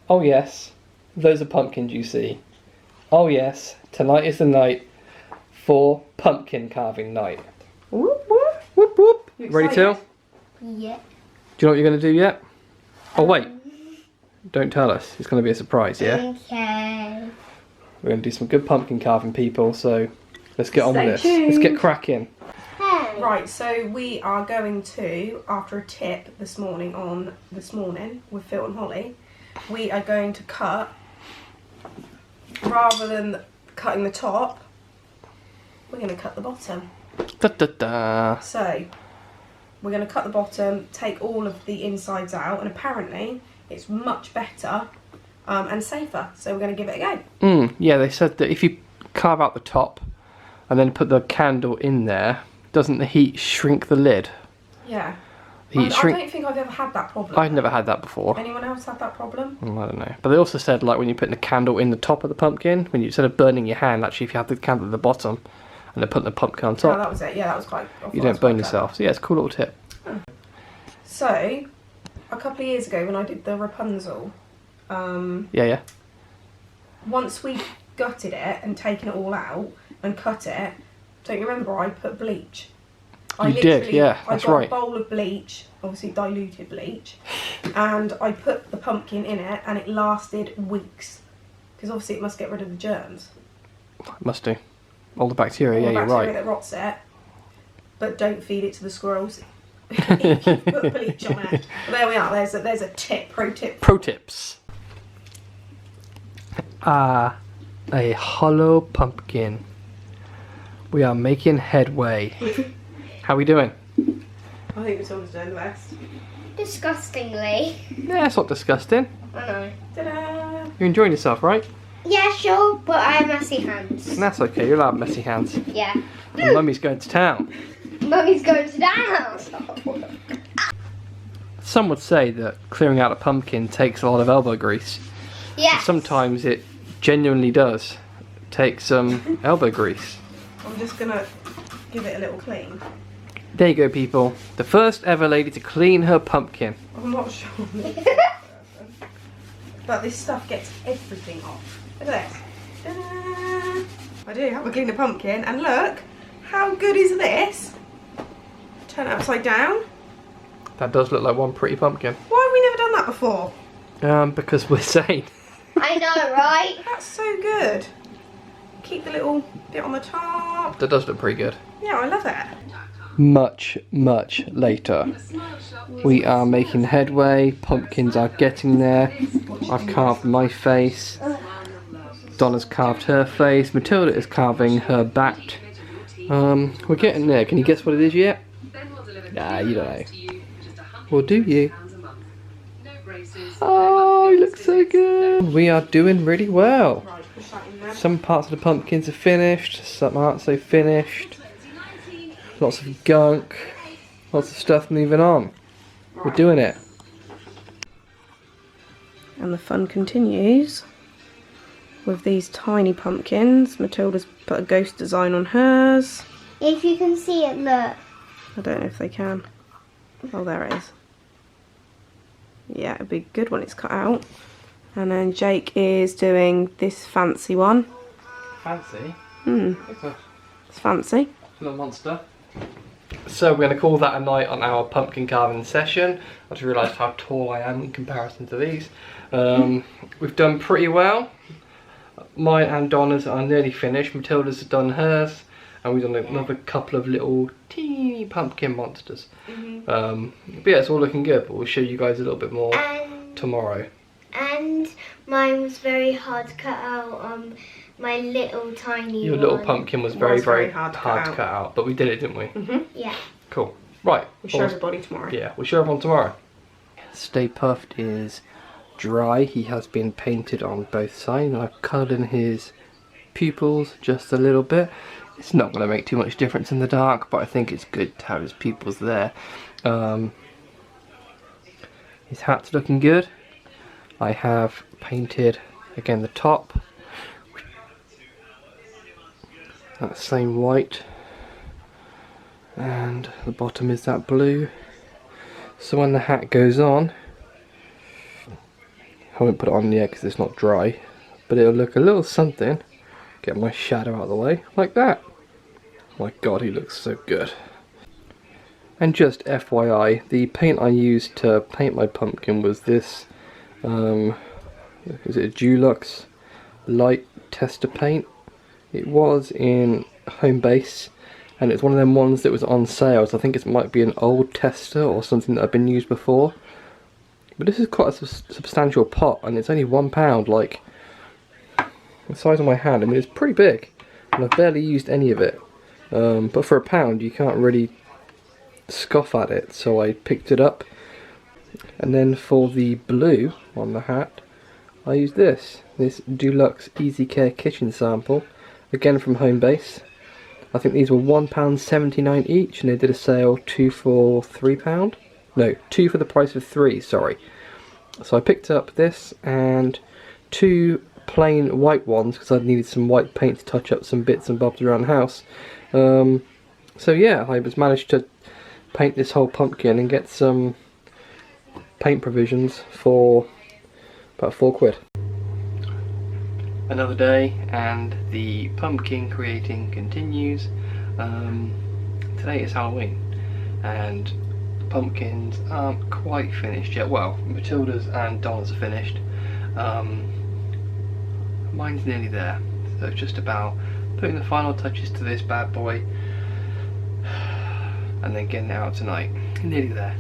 Oh yes, those are pumpkins you see. Oh yes, tonight is the night for pumpkin carving night. Whoop whoop. Whoop whoop. You Ready, Till? excited? Yeah. Do you know what you're going to do yet? Oh wait, don't tell us. It's going to be a surprise, yeah? Okay. We're going to do some good pumpkin carving, people, so let's get on Stay with this. Let's get tuned. cracking. Hey. Right, so we are going to, after a tip this morning with Phil and Holly, we are going to cut, rather than cutting the top, we're going to cut the bottom. Da da da. So, we're going to cut the bottom, take all of the insides out, and apparently it's much better and safer, so we're going to give it a go. Yeah, they said that if you carve out the top and then put the candle in there, doesn't the heat shrink the lid? Yeah. The heat I shrink. don't think I've ever had that problem. I'd never had that before. Anyone else had that problem? I don't know. But they also said, like, when you're putting the candle in the top of the pumpkin, when you, instead of burning your hand, actually, if you have the candle at the bottom and then putting the pumpkin on Oh, top, that was it. Yeah, that was quite. I thought you that don't was burn quite clever. yourself. So, yeah, it's a cool little tip. So, a couple of years ago when I did the Rapunzel, Yeah. once we gutted it and taken it all out and cut it, don't you remember I put bleach? You did, yeah, I that's got right. a bowl of bleach, obviously diluted bleach, and I put the pumpkin in it and it lasted weeks. Because obviously it must get rid of the germs. Must do. All the bacteria, All yeah, the you're bacteria right. that rots it. But don't feed it to the squirrels. If you put bleach on it. Well, there we are, there's a tip, pro tip. Pro tips. A hollow pumpkin. We are making headway. How we doing? I think Matilda's doing the best. Disgustingly. Yeah, it's not disgusting. I know. Ta-da! You're enjoying yourself, right? Yeah, sure, but I have messy hands. And that's okay, you'll have messy hands. Yeah. And Mummy's going to town. Mummy's going to the house. Some would say that clearing out a pumpkin takes a lot of elbow grease. Yeah. Sometimes it genuinely does take some elbow grease. I'm just gonna give it a little clean. There you go, people. The first ever lady to clean her pumpkin. I'm not sure. But this stuff gets everything off. Look at this. Ta-da! I do have a clean a pumpkin, and look, how good is this? Turn it upside down. That does look like one pretty pumpkin. Why have we never done that before? Because we're sane. I know, right? That's so good. Keep the little bit on the top. That does look pretty good. Yeah, I love it. Much later. We are making headway. Pumpkins are getting there. I've carved my face. Donna's carved her face. Matilda is carving her bat. We're getting there. Can you guess what it is yet? Nah, you don't know. Or do you? Oh, it looks so good. We are doing really well. Right, push that in there. Some parts of the pumpkins are finished, some aren't so finished. Lots of gunk, lots of stuff moving on. We're doing it. And the fun continues with these tiny pumpkins. Matilda's put a ghost design on hers. If you can see it, look. I don't know if they can. Oh, there it is. Yeah, it'd be good when it's cut out. And then Jake is doing this fancy one. Fancy. It's It's fancy. a little monster. So we're going to call that a night on our pumpkin carving session. I just realised how tall I am in comparison to these. We've done pretty well. Mine and Donna's are nearly finished. Matilda's done hers. And we've done another couple of little teeny pumpkin monsters. But yeah, it's all looking good, but we'll show you guys a little bit more tomorrow. And mine was very hard to cut out. My little tiny Your one. little pumpkin was very hard to cut out, but we did it, didn't we? Yeah. Cool. Right. We'll show everybody tomorrow. Yeah, we'll show everyone tomorrow. Stay Puft is dry. He has been painted on both sides, and I've coloured in his pupils just a little bit. It's not going to make too much difference in the dark, but I think it's good to have his pupils there. His hat's looking good. I have painted again the top. That same white. And the bottom is that blue. So when the hat goes on, I won't put it on yet because it's not dry, but it'll look a little something. Get my shadow out of the way, like that. My god, he looks so good. And just FYI, the paint I used to paint my pumpkin was this, is it a Dulux light tester paint? It was in Homebase, and it's one of them ones that was on sale, so I think it might be an old tester or something that had been used before. But this is quite a substantial pot, and it's only £1, like the size of my hand. I mean, it's pretty big, and I've barely used any of it. But for £1, you can't really scoff at it, so I picked it up. And then for the blue on the hat, I used this Dulux Easy Care Kitchen sample, again from Homebase. I think these were £1.79 each, and they did a sale 2 for £3. No, 2 for the price of 3, sorry. So I picked up this and 2 plain white ones because I needed some white paint to touch up some bits and bobs around the house. So yeah, I managed to paint this whole pumpkin and get some paint provisions for about £4. Another day and the pumpkin creating continues. Today is Halloween and the pumpkins aren't quite finished yet. Well, Matilda's and Donna's are finished. Mine's nearly there, so it's just about putting the final touches to this bad boy and then getting it out tonight. Nearly there.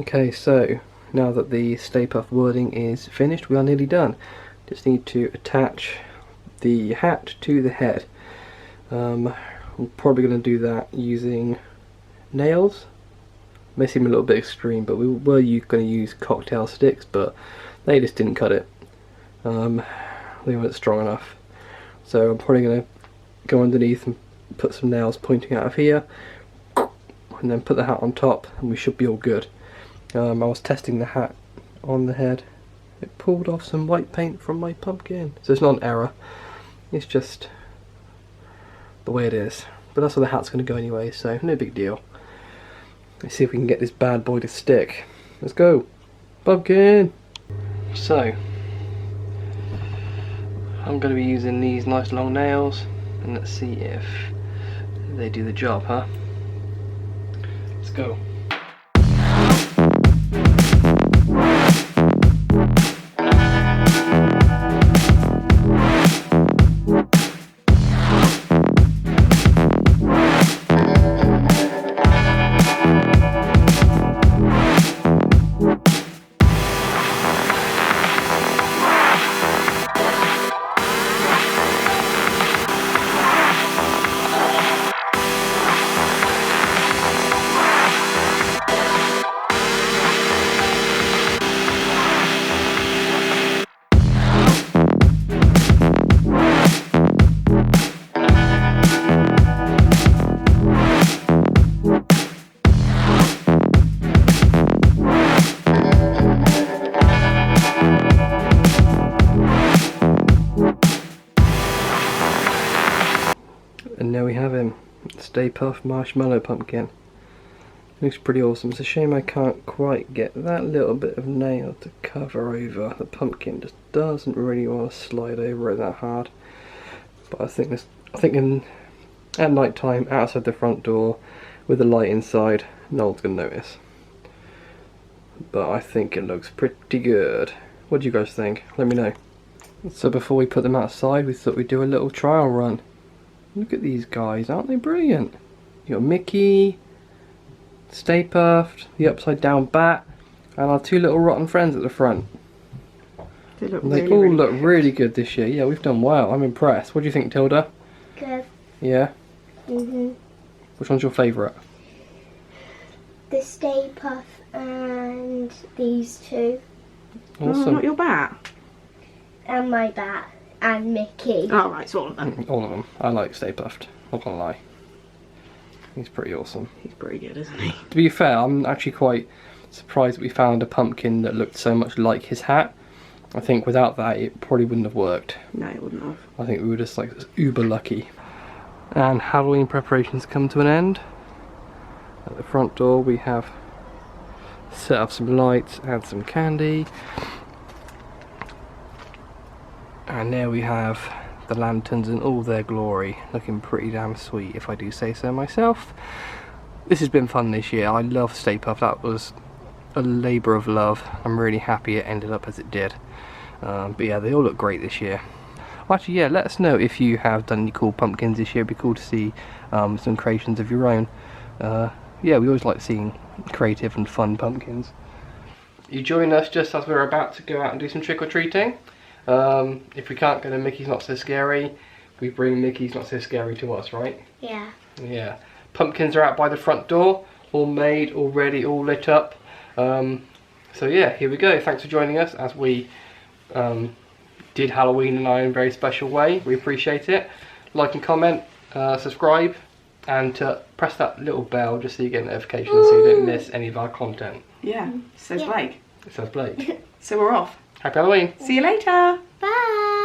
Okay, so now that the Stay Puft wording is finished, we are nearly done. Just need to attach the hat to the head. I'm probably going to do that using nails. May seem a little bit extreme, but we were going to use cocktail sticks, but they just didn't cut it. They weren't strong enough. So I'm probably going to go underneath and put some nails pointing out of here, and then put the hat on top, and we should be all good. I was testing the hat on the head. It pulled off some white paint from my pumpkin. So it's not an error. It's just the way it is. But that's where the hat's going to go anyway, so no big deal. Let's see if we can get this bad boy to stick. Let's go. Pumpkin! So, I'm going to be using these nice long nails. And let's see if they do the job, huh? Let's go. And there we have him, Stay Puft Marshmallow Pumpkin. Looks pretty awesome. It's a shame I can't quite get that little bit of nail to cover over. The pumpkin just doesn't really want to slide over it that hard. But I think at night time, outside the front door, with the light inside, no one's going to notice. But I think it looks pretty good. What do you guys think? Let me know. So before we put them outside, we thought we'd do a little trial run. Look at these guys, aren't they brilliant? You got Mickey, Stay Puft, the upside down bat, and our 2 little rotten friends at the front. They look They really, all really look good. really good this year. Yeah, we've done well. I'm impressed. What do you think, Tilda? Good. Yeah? Mhm. Which one's your favourite? The Stay Puft and these 2. Oh, Awesome. not your bat. And my bat. And Mickey. Oh, right, it's all of them. All of them. I like Stay Puft. Not gonna lie. He's pretty awesome. He's pretty good, isn't he? To be fair, I'm actually quite surprised that we found a pumpkin that looked so much like his hat. I think without that it probably wouldn't have worked. No, it wouldn't have. I think we were just like uber lucky. And Halloween preparations come to an end. At the front door we have set up some lights and some candy. And there we have the lanterns in all their glory, looking pretty damn sweet if I do say so myself. This has been fun this year. I love Stay Puft. That was a labour of love. I'm really happy it ended up as it did. But yeah, they all look great this year. Actually, yeah, let us know if you have done any cool pumpkins this year. It'd be cool to see some creations of your own. Yeah, we always like seeing creative and fun pumpkins. You join us just as we're about to go out and do some trick-or-treating. If we can't go to Mickey's Not So Scary, we bring Mickey's Not So Scary to us, right? Yeah. Yeah. Pumpkins are out by the front door, all made, all ready, all lit up. So yeah, here we go. Thanks for joining us as we did Halloween in our own very special way. We appreciate it. Like and comment, subscribe, and press that little bell just so you get notifications so you don't miss any of our content. Yeah, says Blake. It says Blake. So we're off. Happy Halloween! See you later. Bye.